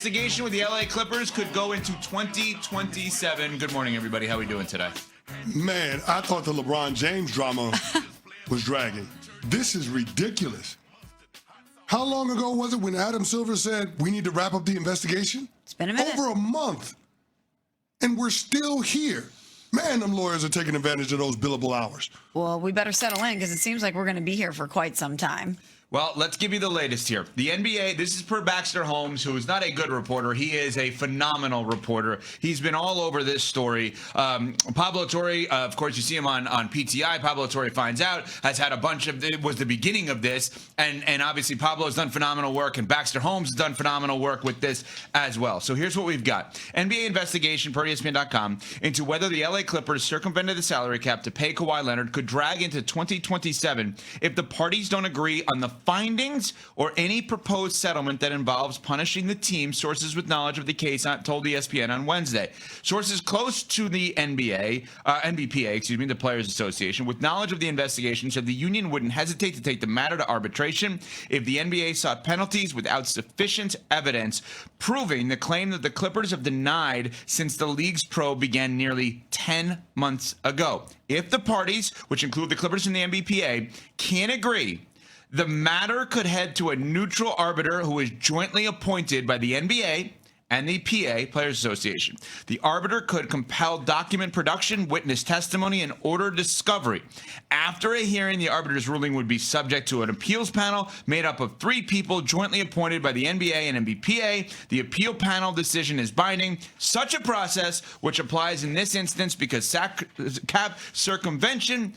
Investigation with the LA Clippers could go into 2027. Good morning, everybody. How are we doing today? Man, I thought the LeBron James drama was dragging. This is ridiculous. How long ago was it when Adam Silver said we need to wrap up the investigation? It's been a minute. Over a month. And we're still here. Man, them lawyers are taking advantage of those billable hours. Well, we better settle in because it seems like we're going to be here for quite some time. Well, let's give you the latest here. The NBA, this is per Baxter Holmes, who is not a good reporter. He is a phenomenal reporter. He's been all over this story. Pablo Torre, of course, you see him on PTI. Pablo Torre finds out, has had a bunch of, it was the beginning of this. And obviously Pablo has done phenomenal work, and Baxter Holmes has done phenomenal work with this as well. So here's what we've got. NBA investigation per ESPN.com into whether the LA Clippers circumvented the salary cap to pay Kawhi Leonard could drag into 2027 if the parties don't agree on the findings or any proposed settlement that involves punishing the team. Sources with knowledge of the case told ESPN on Wednesday. Sources close to the NBPA, the Players Association, with knowledge of the investigation, said the union wouldn't hesitate to take the matter to arbitration if the NBA sought penalties without sufficient evidence proving the claim that the Clippers have denied since the league's probe began nearly 10 months ago. If the parties, which include the Clippers and the NBPA, can't agree, the matter could head to a neutral arbiter who is jointly appointed by the NBA and the PA, Players Association. The arbiter could compel document production, witness testimony, and order discovery. After a hearing, the arbiter's ruling would be subject to an appeals panel made up of 3 people jointly appointed by the NBA and NBPA. The appeal panel decision is binding. Such a process, which applies in this instance because cap circumvention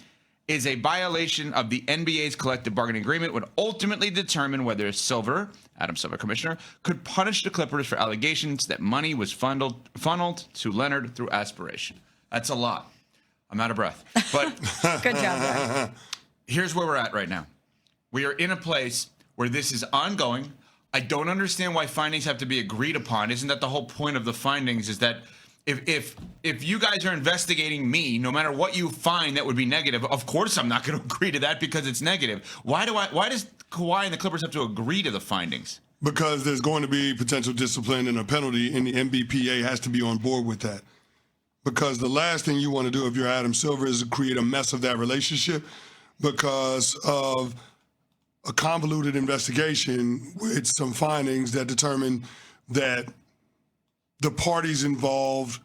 is a violation of the NBA's collective bargaining agreement, would ultimately determine whether Adam Silver, commissioner, could punish the Clippers for allegations that money was funneled to Leonard through aspiration. That's a lot. I'm out of breath. But Good job, Brad. Here's where we're at right now. We are in a place where this is ongoing. I don't understand why findings have to be agreed upon. Isn't that the whole point of the findings, is that if you guys are investigating me, no matter what you find that would be negative, of course I'm not going to agree to that because it's negative. Why does Kawhi and the Clippers have to agree to the findings? Because there's going to be potential discipline and a penalty, and the NBPA has to be on board with that. Because the last thing you want to do if you're Adam Silver is to create a mess of that relationship because of a convoluted investigation with some findings that determine that the parties involved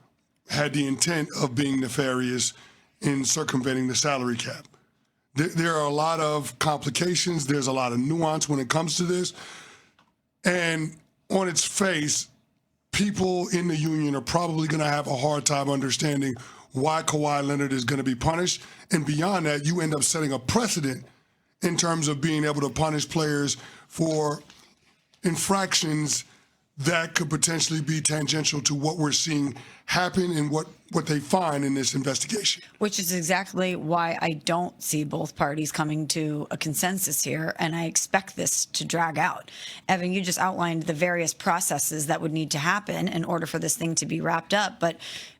had the intent of being nefarious in circumventing the salary cap. There are a lot of complications. There's a lot of nuance when it comes to this. And on its face, people in the union are probably going to have a hard time understanding why Kawhi Leonard is going to be punished. And beyond that, you end up setting a precedent in terms of being able to punish players for infractions that could potentially be tangential to what we're seeing happen and what they find in this investigation. Which is exactly why I don't see both parties coming to a consensus here, and I expect this to drag out. Evan, you just outlined the various processes that would need to happen in order for this thing to be wrapped up, but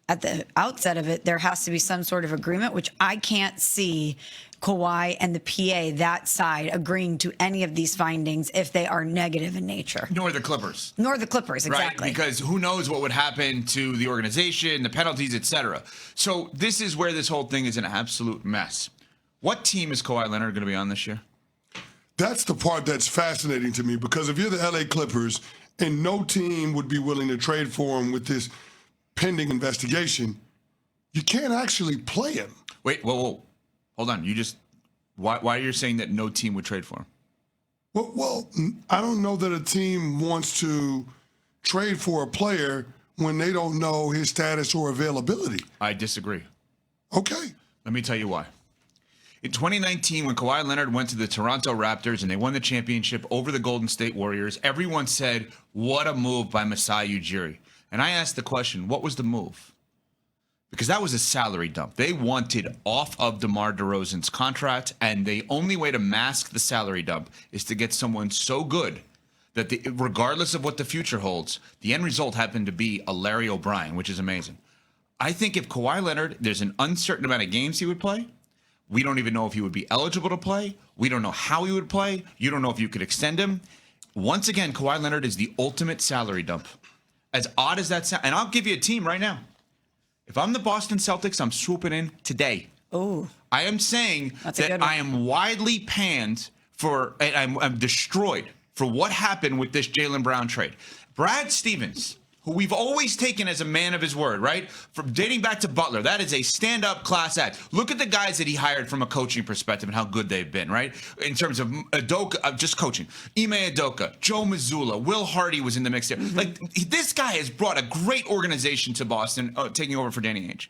at the outset of it, there has to be some sort of agreement, which I can't see Kawhi and the PA, that side, agreeing to any of these findings if they are negative in nature. Nor the Clippers. Nor the Clippers, exactly. Right, because who knows what would happen to the organization, the penalties, etc. So this is where this whole thing is an absolute mess. What team is Kawhi Leonard going to be on this year? That's the part that's fascinating to me, because if you're the LA Clippers and no team would be willing to trade for him with this pending investigation, you can't actually play him. Wait, whoa. Hold on. Why are you saying that no team would trade for him? Well, I don't know that a team wants to trade for a player when they don't know his status or availability. I disagree. Okay. Let me tell you why. In 2019, when Kawhi Leonard went to the Toronto Raptors and they won the championship over the Golden State Warriors, everyone said, what a move by Masai Ujiri. And I asked the question, what was the move? Because that was a salary dump. They wanted off of DeMar DeRozan's contract, and the only way to mask the salary dump is to get someone so good that regardless of what the future holds, the end result happened to be a Larry O'Brien, which is amazing. I think if Kawhi Leonard, there's an uncertain amount of games he would play. We don't even know if he would be eligible to play. We don't know how he would play. You don't know if you could extend him. Once again, Kawhi Leonard is the ultimate salary dump. as odd as that sounds, and I'll give you a team right now. If I'm the Boston Celtics, I'm swooping in today. Oh, I am saying that I am widely panned for, and I'm destroyed for what happened with this Jaylen Brown trade. Brad Stevens, who we've always taken as a man of his word, right? From dating back to Butler, that is a stand-up class act. Look at the guys that he hired from a coaching perspective and how good they've been, right? In terms of Udoka, just coaching. Ime Udoka, Joe Mazzulla, Will Hardy was in the mix there. Mm-hmm. Like, this guy has brought a great organization to Boston, taking over for Danny Ainge.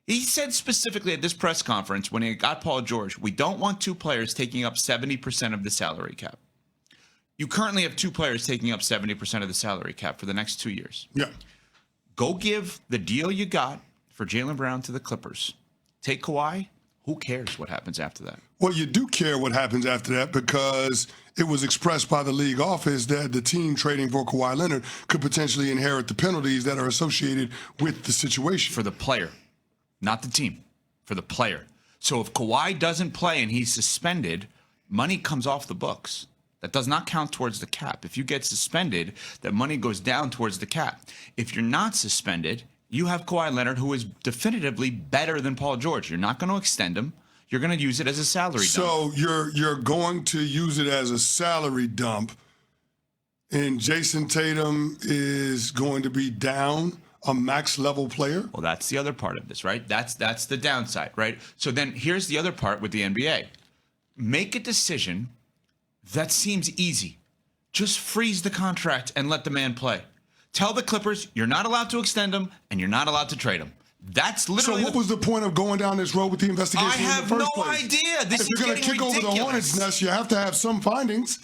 He said specifically at this press conference when he got Paul George, we don't want two players taking up 70% of the salary cap. You currently have two players taking up 70% of the salary cap for the next 2 years. Yeah. Go give the deal you got for Jaylen Brown to the Clippers. Take Kawhi. Who cares what happens after that? Well, you do care what happens after that because it was expressed by the league office that the team trading for Kawhi Leonard could potentially inherit the penalties that are associated with the situation. For the player, not the team. For the player. So if Kawhi doesn't play and he's suspended, money comes off the books. That does not count towards the cap. If you get suspended, that money goes down towards the cap. If you're not suspended, you have Kawhi Leonard, who is definitively better than Paul George. You're not going to extend him. You're going to use it as a salary dump. So you're going to use it as a salary dump, and Jason Tatum is going to be down a max level player? Well, that's the other part of this, right? That's the downside, right? So then here's the other part with the NBA. Make a decision that seems easy. Just freeze the contract and let the man play. Tell the Clippers you're not allowed to extend him and you're not allowed to trade him. That's literally. So what was the point of going down this road with the investigation I have in the first no place? idea. This if is you're going to getting kick over ridiculous. the hornet's nest, you have to have some findings.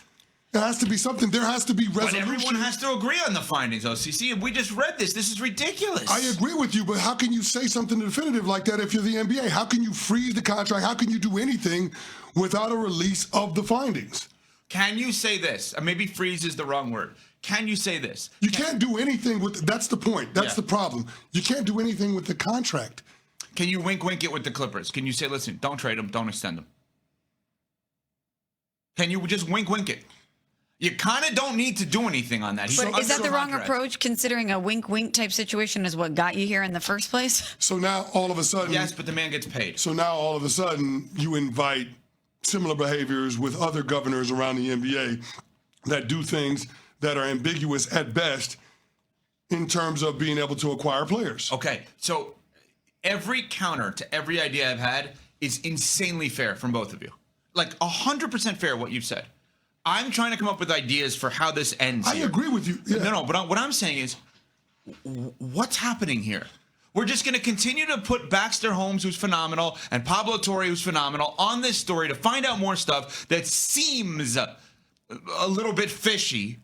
There has to be something. There has to be resolution. But everyone has to agree on the findings, OCC. We just read this. This is ridiculous. I agree with you, but how can you say something definitive like that if you're the NBA? How can you freeze the contract? How can you do anything without a release of the findings? Can you say this? Maybe freeze is the wrong word. Can you say this? You can't do anything with. That's the point. That's the problem. You can't do anything with the contract. Can you wink it with the Clippers? Can you say, listen, don't trade them, don't extend them? Can you just wink it? You kind of don't need to do anything on that. But is that the wrong approach, considering a wink type situation is what got you here in the first place? So now all of a sudden. Yes, but the man gets paid. So now all of a sudden you invite similar behaviors with other governors around the NBA that do things that are ambiguous at best in terms of being able to acquire players. Okay, so every counter to every idea I've had is insanely fair from both of you. Like 100% fair what you've said. I'm trying to come up with ideas for how this ends. I agree with you. Yeah. No, but what I'm saying is, what's happening here? We're just going to continue to put Baxter Holmes, who's phenomenal, and Pablo Torre, who's phenomenal, on this story to find out more stuff that seems a little bit fishy.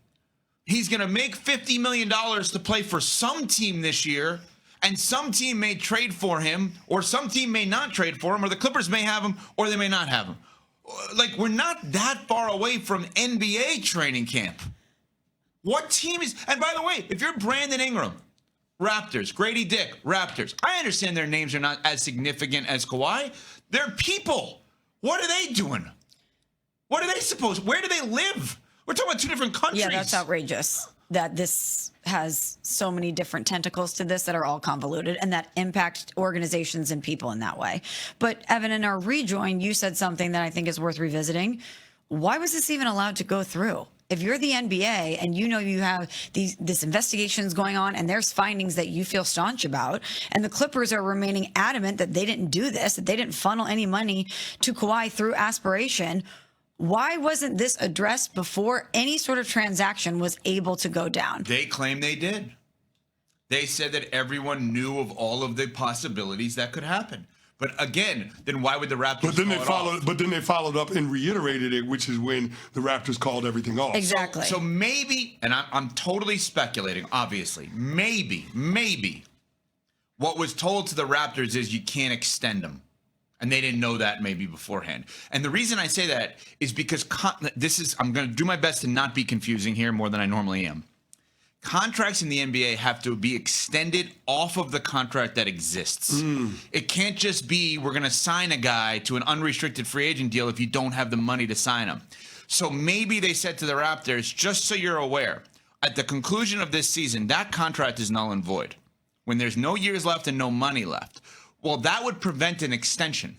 He's going to make $50 million to play for some team this year, and some team may trade for him, or some team may not trade for him, or the Clippers may have him, or they may not have him. Like, we're not that far away from NBA training camp. What team is... And by the way, if you're Brandon Ingram, Raptors, Grady Dick, Raptors, I understand their names are not as significant as Kawhi. They're people. What are they doing? What are they supposed... Where do they live? We're talking about two different countries. Yeah, that's outrageous that this has so many different tentacles to this that are all convoluted and that impact organizations and people in that way. But Evan, in our rejoin, you said something that I think is worth revisiting. Why was this even allowed to go through? If you're the NBA and you know you have this investigations going on and there's findings that you feel staunch about, and the Clippers are remaining adamant that they didn't do this, that they didn't funnel any money to Kawhi through aspiration, why wasn't this addressed before any sort of transaction was able to go down? They claim they did. They said that everyone knew of all of the possibilities that could happen. But again, then why would the Raptors But then they followed up and reiterated it, which is when the Raptors called everything off. Exactly. So maybe, and I'm totally speculating, obviously, maybe what was told to the Raptors is you can't extend them. And they didn't know that maybe beforehand. And the reason I say that is because I'm going to do my best to not be confusing here more than I normally am. Contracts in the NBA have to be extended off of the contract that exists. It can't just be we're going to sign a guy to an unrestricted free agent deal if you don't have the money to sign him. So maybe they said to the Raptors, just so you're aware, at the conclusion of this season, that contract is null and void. When there's no years left and no money left, well, that would prevent an extension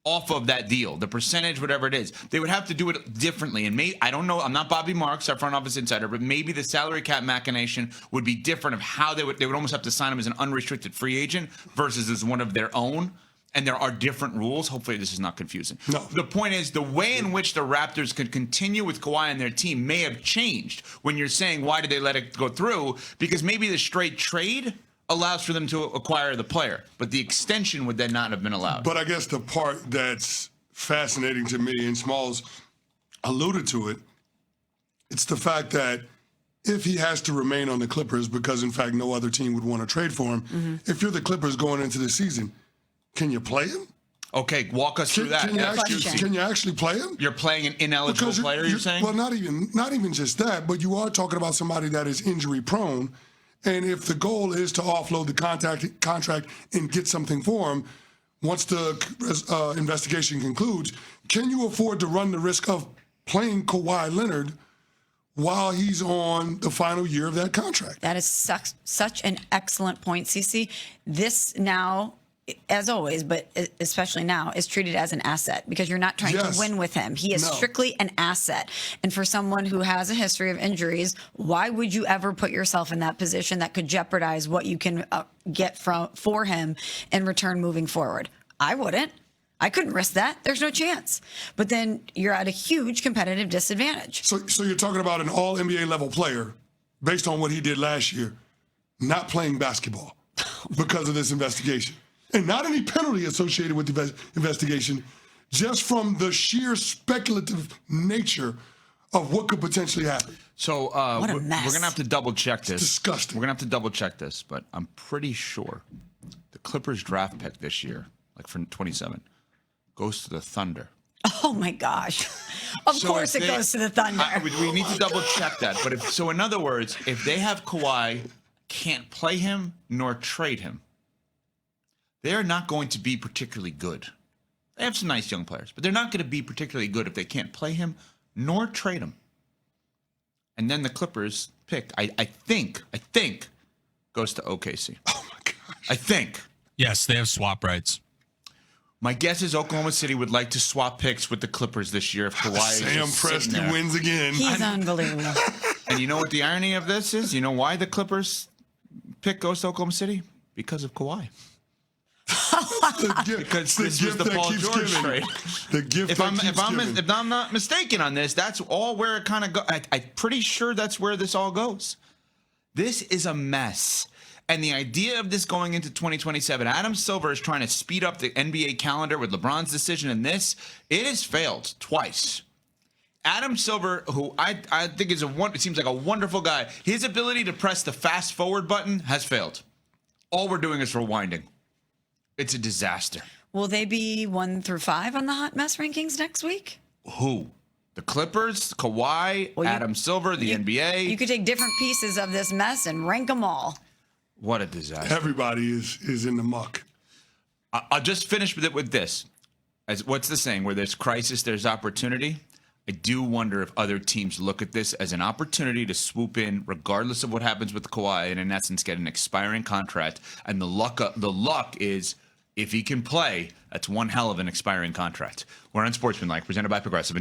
off of that deal, the percentage, whatever it is. They would have to do it differently. And I don't know, I'm not Bobby Marks, our front office insider, but maybe the salary cap machination would be different of how they would almost have to sign him as an unrestricted free agent versus as one of their own. And there are different rules. Hopefully this is not confusing. No. The point is the way in which the Raptors could continue with Kawhi and their team may have changed when you're saying, why did they let it go through? Because maybe the straight trade allows for them to acquire the player, but the extension would then not have been allowed. But I guess the part that's fascinating to me, and Smalls alluded to it, it's the fact that if he has to remain on the Clippers because, in fact, no other team would want to trade for him, if you're the Clippers going into the season, can you play him? Okay, walk us through that. Can you actually play him? You're playing an ineligible player, you're saying? Well, not even just that, but you are talking about somebody that is injury prone. And if the goal is to offload the contract and get something for him, once the investigation concludes, can you afford to run the risk of playing Kawhi Leonard while he's on the final year of that contract? That is such an excellent point, Cece. This now, as always, but especially now, is treated as an asset because you're not trying to win with him. He is strictly an asset. And for someone who has a history of injuries, why would you ever put yourself in that position that could jeopardize what you can get for him in return moving forward? I wouldn't. I couldn't risk that. There's no chance. But then you're at a huge competitive disadvantage. So you're talking about an all-NBA level player, based on what he did last year, not playing basketball because of this investigation. And not any penalty associated with the investigation, just from the sheer speculative nature of what could potentially happen. So what a we're mess. going to have to double check this. It's disgusting. We're going to have to double check this, but I'm pretty sure the Clippers draft pick this year, like for 27, goes to the Thunder. Oh, my gosh. Of course it goes to the Thunder. We need to double check that. But in other words, if they have Kawhi, can't play him nor trade him, they're not going to be particularly good. They have some nice young players, but they're not going to be particularly good if they can't play him nor trade him. And then the Clippers pick, I think, goes to OKC. Oh, my gosh. I think. Yes, they have swap rights. My guess is Oklahoma City would like to swap picks with the Clippers this year if Kawhi Sam is just sitting Presti there. wins again. He's unbelievable. And you know what the irony of this is? You know why the Clippers pick goes to Oklahoma City? Because of Kawhi. Because this was the Paul George trade. The gift If I'm not mistaken on this, that's all where it kind of goes. I'm pretty sure that's where this all goes. This is a mess. And the idea of this going into 2027, Adam Silver is trying to speed up the NBA calendar with LeBron's decision in this. It has failed twice. Adam Silver, who I think it seems like a wonderful guy, his ability to press the fast forward button has failed. All we're doing is rewinding. It's a disaster. Will they be 1 through 5 on the hot mess rankings next week? Who? The Clippers, Kawhi, Adam Silver, the NBA. You could take different pieces of this mess and rank them all. What a disaster. Everybody is in the muck. I'll just finish with this. What's the saying? Where there's crisis, there's opportunity. I do wonder if other teams look at this as an opportunity to swoop in, regardless of what happens with Kawhi, and in essence get an expiring contract. And the luck is, if he can play, that's one hell of an expiring contract. We're on Sportsmanlike, presented by Progressive.